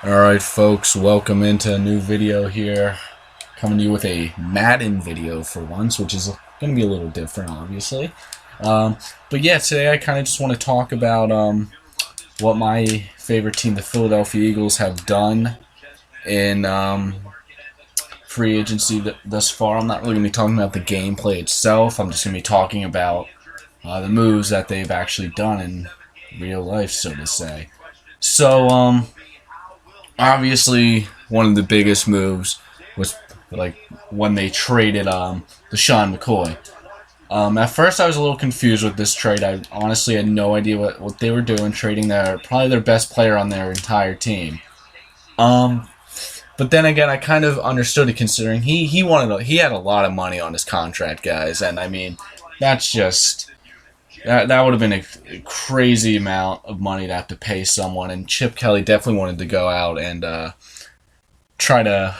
Alright folks, welcome into a new video here. Coming to you with a Madden video for once, which is going to be a little different obviously. But yeah, today I kind of just want to talk about what my favorite team, the Philadelphia Eagles, have done in free agency thus far. I'm not really going to be talking about the gameplay itself. I'm just going to be talking about the moves that they've actually done in real life, so to say. So, obviously, one of the biggest moves was like when they traded LeSean McCoy. At first, I was a little confused with this trade. I honestly had no idea what they were doing, trading probably their best player on their entire team. But then again, I kind of understood it, considering he had a lot of money on his contract, guys, and I mean that's just. That would have been a crazy amount of money to have to pay someone, and Chip Kelly definitely wanted to go out and try to,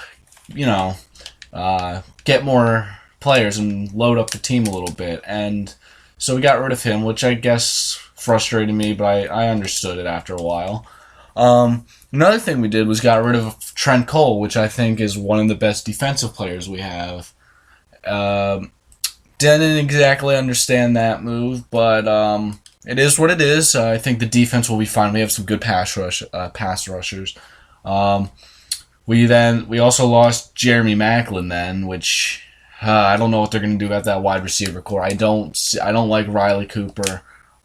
get more players and load up the team a little bit. And so we got rid of him, which I guess frustrated me, but I understood it after a while. Another thing we did was got rid of Trent Cole, which I think is one of the best defensive players we have. Didn't exactly understand that move, but it is what it is. I think the defense will be fine. We have some good pass rushers. We also lost Jeremy Maclin then, which I don't know what they're going to do about that wide receiver core. I don't like Riley Cooper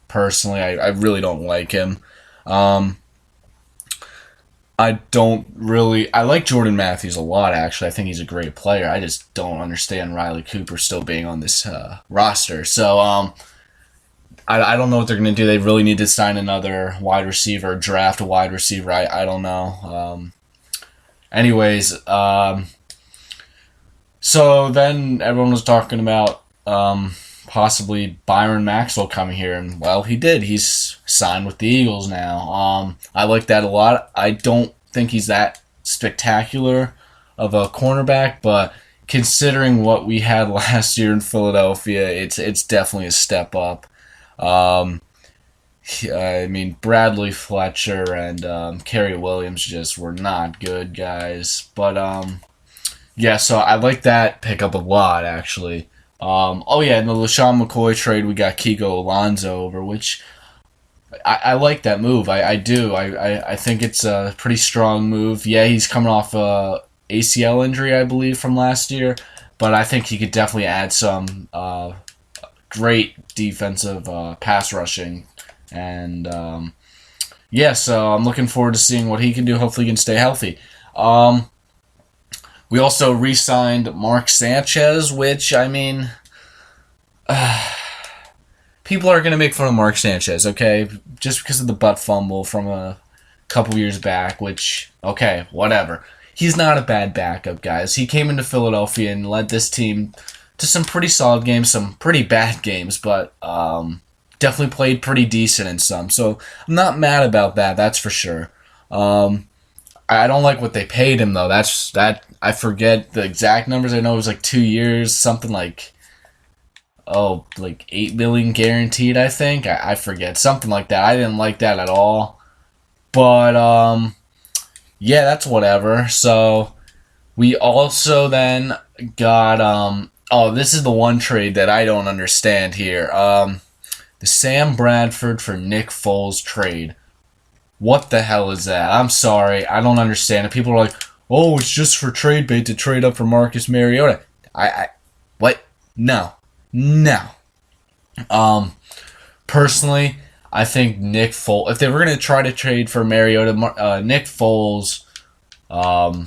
personally. I really don't like him. I like Jordan Matthews a lot, actually. I think he's a great player. I just don't understand Riley Cooper still being on this roster. So, I don't know what they're going to do. They really need to sign another wide receiver, draft a wide receiver. I don't know. Anyways, so then everyone was talking about possibly Byron Maxwell coming here, and well, he did. He's signed with the Eagles now. I like that a lot. I don't think he's that spectacular of a cornerback, but considering what we had last year in Philadelphia, it's definitely a step up. I mean, Bradley Fletcher and Kerry Williams just were not good guys, but yeah, so I like that pickup a lot, actually. Oh yeah, in the LeSean McCoy trade, we got Kiko Alonso over, which I like that move. I do. I think it's a pretty strong move. Yeah, he's coming off a ACL injury, I believe, from last year, but I think he could definitely add some great defensive pass rushing, and yeah, so I'm looking forward to seeing what he can do. Hopefully, he can stay healthy. We also re-signed Mark Sanchez, which, I mean, people are going to make fun of Mark Sanchez, okay? Just because of the butt fumble from a couple years back, which, okay, whatever. He's not a bad backup, guys. He came into Philadelphia and led this team to some pretty solid games, some pretty bad games, but definitely played pretty decent in some. So I'm not mad about that, that's for sure. I don't like what they paid him, though. I forget the exact numbers. I know it was like 2 years, something like, like $8 million guaranteed, I think. I forget, something like that. I didn't like that at all. But yeah, that's whatever. So we also then got this is the one trade that I don't understand here. The Sam Bradford for Nick Foles trade. What the hell is that? I'm sorry, I don't understand it. People are like, "Oh, it's just for trade bait to trade up for Marcus Mariota." What? No. Personally, I think Nick Foles. If they were going to try to trade for Mariota, Nick Foles, I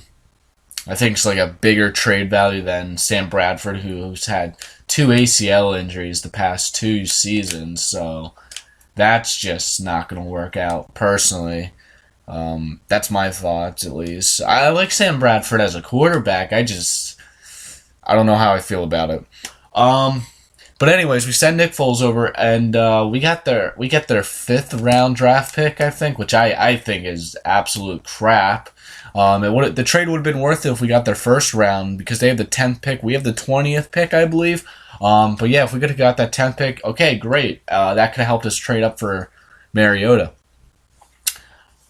think it's like a bigger trade value than Sam Bradford, who's had 2 ACL injuries the past 2 seasons. So that's just not going to work out, personally. That's my thoughts, at least. I like Sam Bradford as a quarterback. I don't know how I feel about it. But anyways, we send Nick Foles over, and we get their 5th round draft pick, I think, which I think is absolute crap. The trade would have been worth it if we got their 1st round, because they have the 10th pick. We have the 20th pick, I believe. But yeah, if we could have got that 10th pick, okay, great. That could have helped us trade up for Mariota.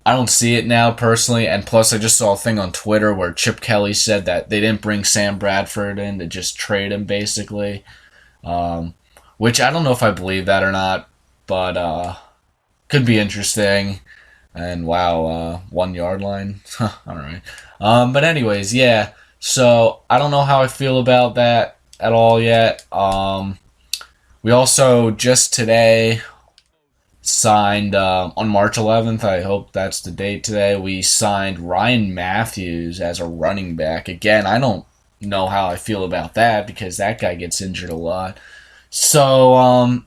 I don't see it now personally, and plus I just saw a thing on Twitter where Chip Kelly said that they didn't bring Sam Bradford in to just trade him basically, um, which I don't know if I believe that or not, but could be interesting. And wow, 1 yard line. All right. But anyways, yeah. So I don't know how I feel about that at all yet. We also just today signed on March 11th. I hope that's the date today. We signed Ryan Matthews as a running back. Again, I don't know how I feel about that because that guy gets injured a lot. So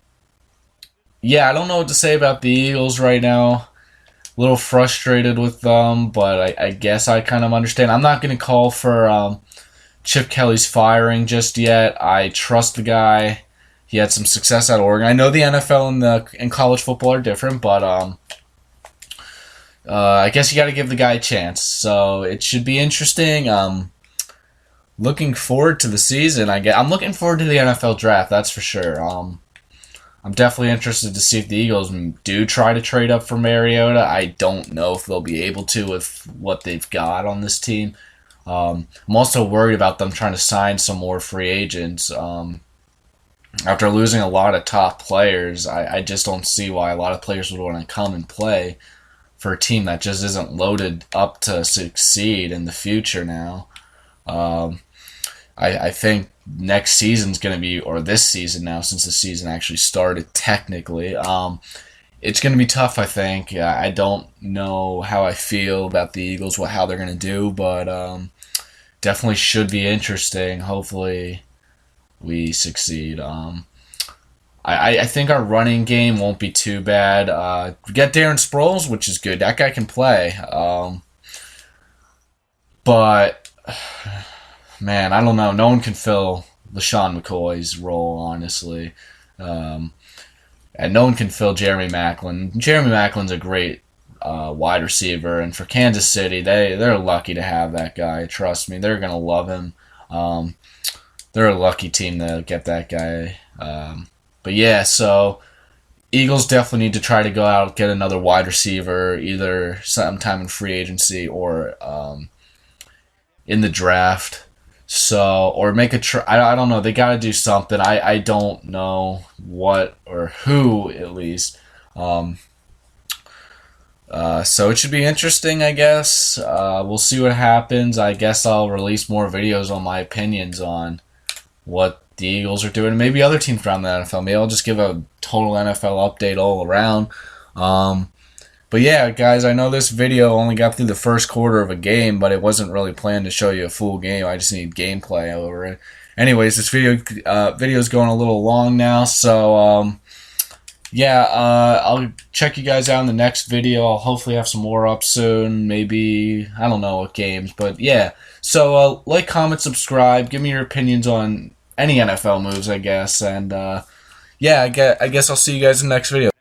yeah, I don't know what to say about the Eagles right now. A little frustrated with them, but I guess I kind of understand. I'm not going to call for Chip Kelly's firing just yet. I trust the guy. He had some success at Oregon. I know the NFL and college football are different, but I guess you got to give the guy a chance. So it should be interesting. Looking forward to the season. I'm looking forward to the NFL draft. That's for sure. I'm definitely interested to see if the Eagles do try to trade up for Mariota. I don't know if they'll be able to with what they've got on this team. I'm also worried about them trying to sign some more free agents. After losing a lot of top players, I just don't see why a lot of players would want to come and play for a team that just isn't loaded up to succeed in the future now. I think next season's going to be, or this season now, since the season actually started technically, it's going to be tough, I think. I don't know how I feel about the Eagles, how they're going to do, but definitely should be interesting. Hopefully we succeed. I think our running game won't be too bad. We get Darren Sproles, which is good. That guy can play. But man, I don't know. No one can fill LaShawn McCoy's role, honestly. And no one can fill Jeremy Maclin. Jeremy Maclin's a great wide receiver, and for Kansas City, they're lucky to have that guy. Trust me, they're gonna love him. They're a lucky team to get that guy. But yeah, so Eagles definitely need to try to go out and get another wide receiver, either sometime in free agency or in the draft. So, or make a I don't know. They got to do something. I don't know what or who, at least. So it should be interesting, I guess. We'll see what happens. I guess I'll release more videos on my opinions on what the Eagles are doing, and maybe other teams around the NFL. Maybe I'll just give a total NFL update all around. But yeah, guys, I know this video only got through the first quarter of a game, but it wasn't really planned to show you a full game. I just need gameplay over it. Anyways, this video's going a little long now, so yeah, I'll check you guys out in the next video. I'll hopefully have some more up soon. Maybe, I don't know what games, but yeah. So like, comment, subscribe. Give me your opinions on any NFL moves, I guess. And yeah, I guess I'll see you guys in the next video.